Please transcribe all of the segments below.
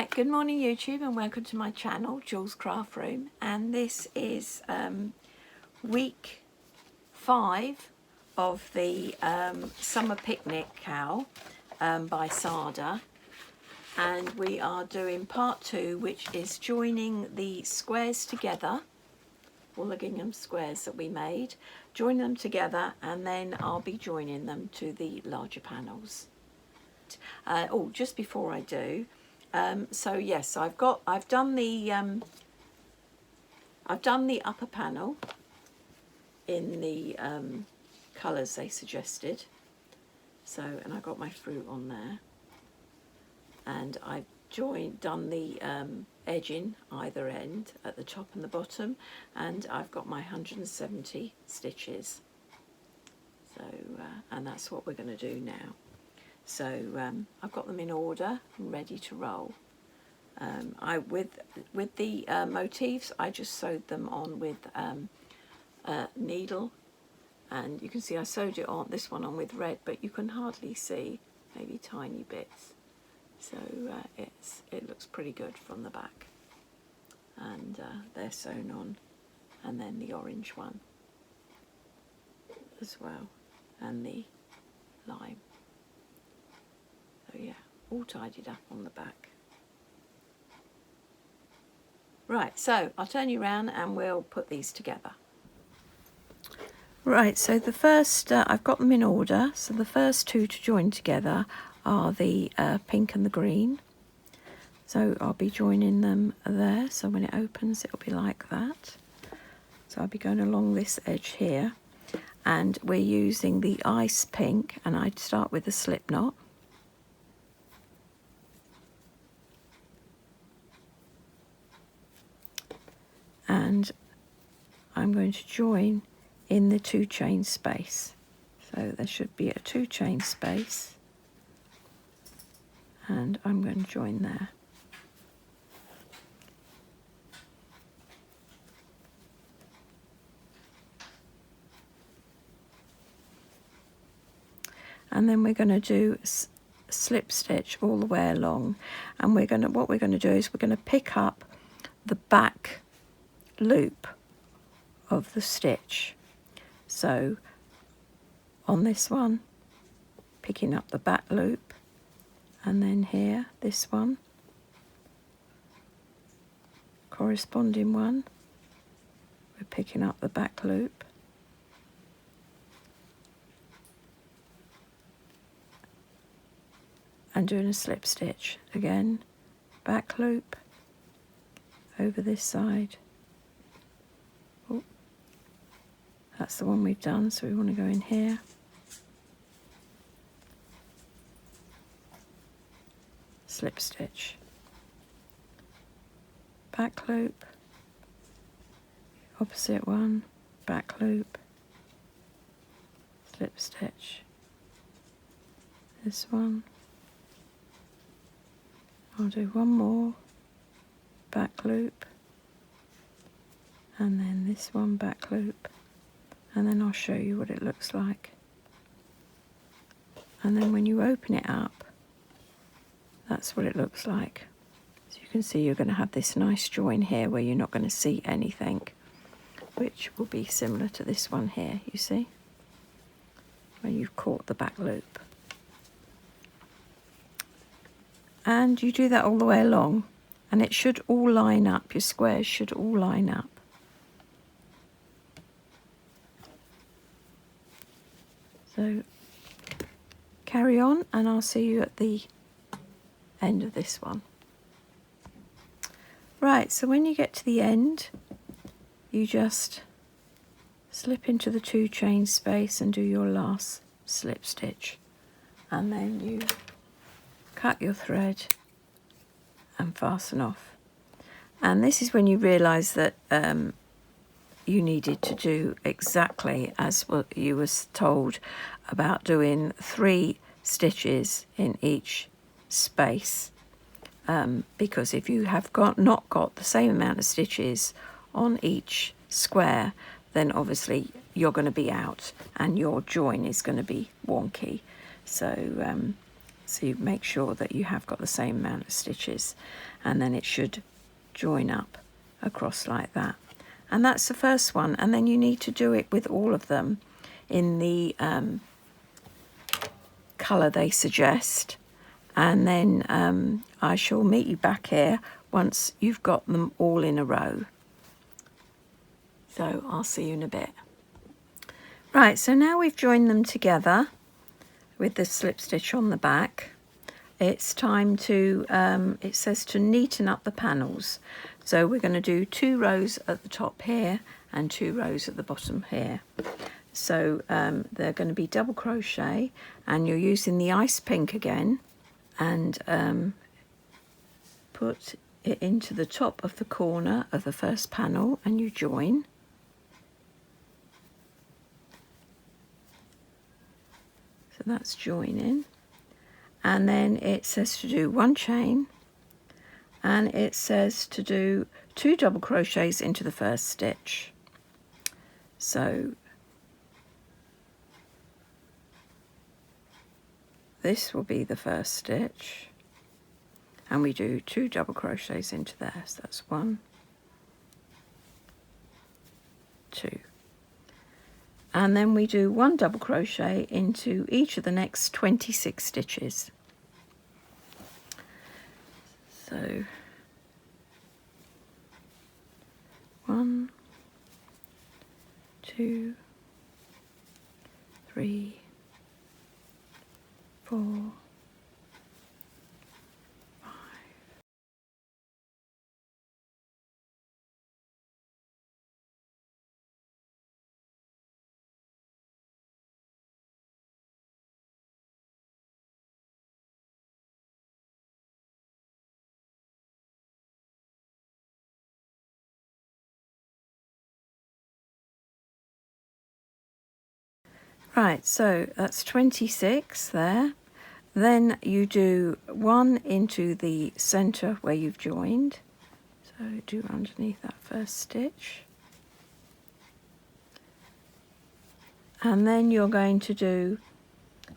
Right, good morning YouTube and welcome to my channel, Jules Craft Room, and this is week 5 of the Summer Picnic Cowl by Sada, and we are doing part 2, which is joining the squares together, all the gingham squares that we made, join them together, and then I'll be joining them to the larger panels. Oh, just before I do, so yes, I've done the upper panel in the colours they suggested. So, and I got my fruit on there, and I've done the edging either end at the top and the bottom, and I've got my 170 stitches. So, and that's what we're going to do now. So I've got them in order and ready to roll. With the motifs, I just sewed them on with a needle, and you can see I sewed this one on with red, but you can hardly see, maybe tiny bits. So it looks pretty good from the back, and they're sewn on, and then the orange one as well, and the lime. So yeah, all tidied up on the back. Right, so I'll turn you around and we'll put these together. Right, so the first, I've got them in order. So the first two to join together are the pink and the green. So I'll be joining them there. So when it opens, it'll be like that. So I'll be going along this edge here. And we're using the ice pink, and I'd start with a slip knot. And I'm going to join in the 2 chain space. So there should be a 2 chain space, and I'm going to join there. And then we're going to do slip stitch all the way along, and what we're going to do is we're going to pick up the back loop of the stitch. So on this one, picking up the back loop, and then here, this one, corresponding one, we're picking up the back loop, and doing a slip stitch again, back loop over this side. Oh, that's the one we've done, so we want to go in here, slip stitch, back loop, opposite one, back loop, slip stitch, this one, I'll do one more, back loop, and then this one, back loop, and then I'll show you what it looks like. And then when you open it up, that's what it looks like. So you can see you're going to have this nice join here where you're not going to see anything, which will be similar to this one here, you see, where you've caught the back loop. And you do that all the way along, and it should all line up. Your squares should all line up. So carry on, and I'll see you at the end of this one. Right, so when you get to the end, you just slip into the 2 chain space and do your last slip stitch, and then you cut your thread and fasten off. And this is when you realise that you needed to do exactly as what you was told about doing 3 stitches in each space, because if you have not got the same amount of stitches on each square, then obviously you're going to be out and your join is going to be wonky. So So you make sure that you have got the same amount of stitches, and then it should join up across like that. And that's the first one, and then you need to do it with all of them in the colour they suggest, and then I shall meet you back here once you've got them all in a row. So I'll see you in a bit. Right, so now we've joined them together with the slip stitch on the back. It's time to, it says to neaten up the panels. So we're going to do 2 rows at the top here and 2 rows at the bottom here. So they're going to be double crochet, and you're using the ice pink again, and put it into the top of the corner of the first panel, and you join. So that's joining. And then it says to do 1 chain, and it says to do 2 double crochets into the first stitch. So this will be the first stitch, and we do 2 double crochets into there. So that's 1, 2. And then we do 1 double crochet into each of the next 26 stitches. So 1, 2, 3, 4, 5. Right, so that's 26 there. Then you do 1 into the center where you've joined. So do underneath that first stitch. And then you're going to do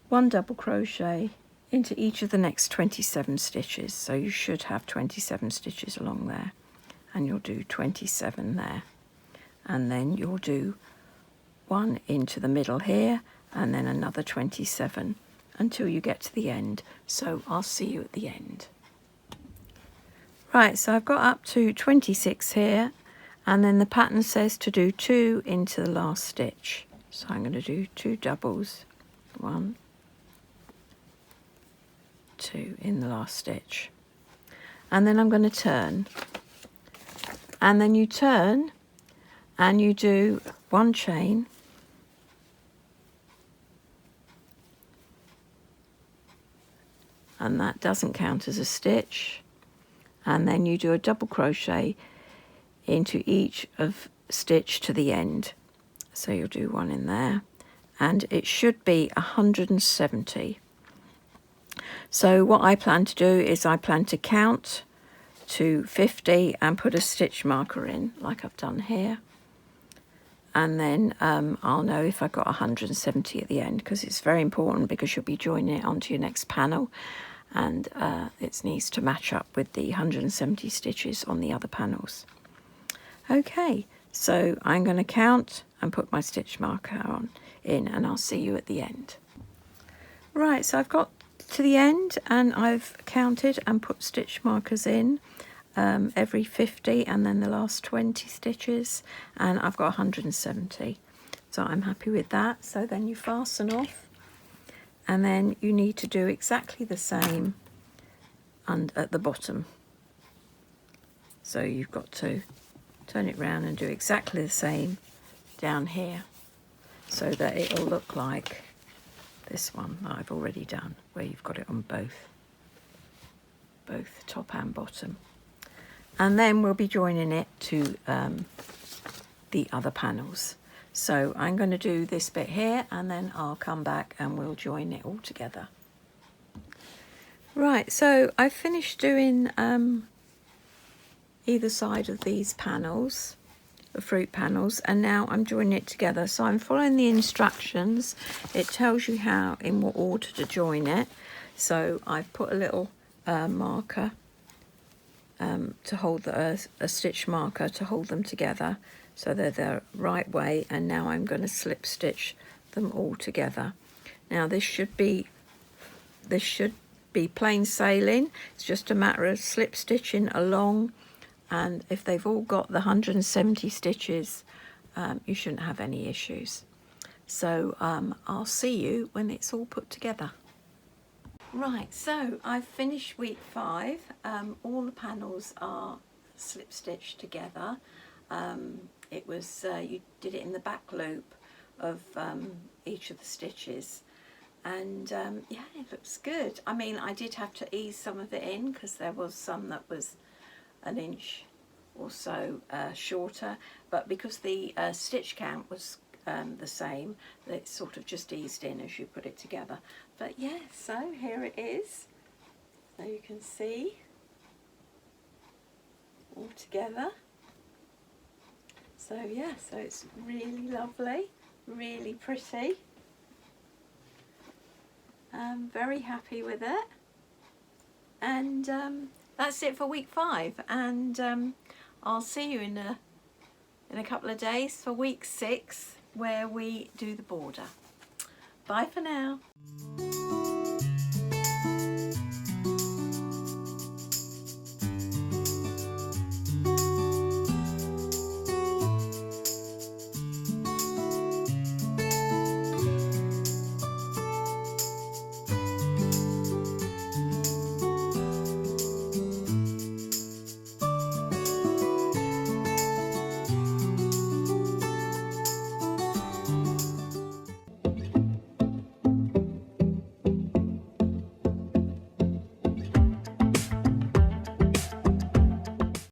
1 double crochet into each of the next 27 stitches. So you should have 27 stitches along there. And you'll do 27 there. And then you'll do 1 into the middle here, and then another 27 until you get to the end. So I'll see you at the end. Right, so I've got up to 26 here, and then the pattern says to do 2 into the last stitch. So I'm going to do 2 doubles, 1, 2 in the last stitch. And then I'm going to turn. And then you turn and you do 1 chain, and that doesn't count as a stitch, and then you do a double crochet into each of stitch to the end. So you'll do 1 in there, and it should be 170. So what I plan to do is I plan to count to 50 and put a stitch marker in like I've done here, and then I'll know if I got 170 at the end, because it's very important, because you'll be joining it onto your next panel, and it needs to match up with the 170 stitches on the other panels. Okay, so I'm going to count and put my stitch marker on in, and I'll see you at the end. Right, so I've got to the end and I've counted and put stitch markers in every 50 and then the last 20 stitches, and I've got 170, so I'm happy with that. So then you fasten off, and then you need to do exactly the same at the bottom. So you've got to turn it round and do exactly the same down here, so that it'll look like this one that I've already done, where you've got it on both top and bottom. And then we'll be joining it to the other panels. So I'm going to do this bit here, and then I'll come back and we'll join it all together. Right, so I've finished doing either side of these panels, the fruit panels, and now I'm joining it together. So I'm following the instructions. It tells you how, in what order to join it. So I've put a little marker to hold a stitch marker to hold them together, so they're the right way, and now I'm going to slip stitch them all together. Now this should be plain sailing. It's just a matter of slip stitching along, and if they've all got the 170 stitches, you shouldn't have any issues. So I'll see you when it's all put together. Right, so I've finished week 5. All the panels are slip stitched together. It was you did it in the back loop of each of the stitches, and yeah, it looks good. I mean, I did have to ease some of it in because there was some that was an inch or so shorter, but because the stitch count was the same, it sort of just eased in as you put it together. But yeah, so here it is, so you can see all together. So yeah, so it's really lovely, really pretty. I'm very happy with it, and that's it for week 5, and I'll see you in a couple of days for week 6, where we do the border. Bye for now.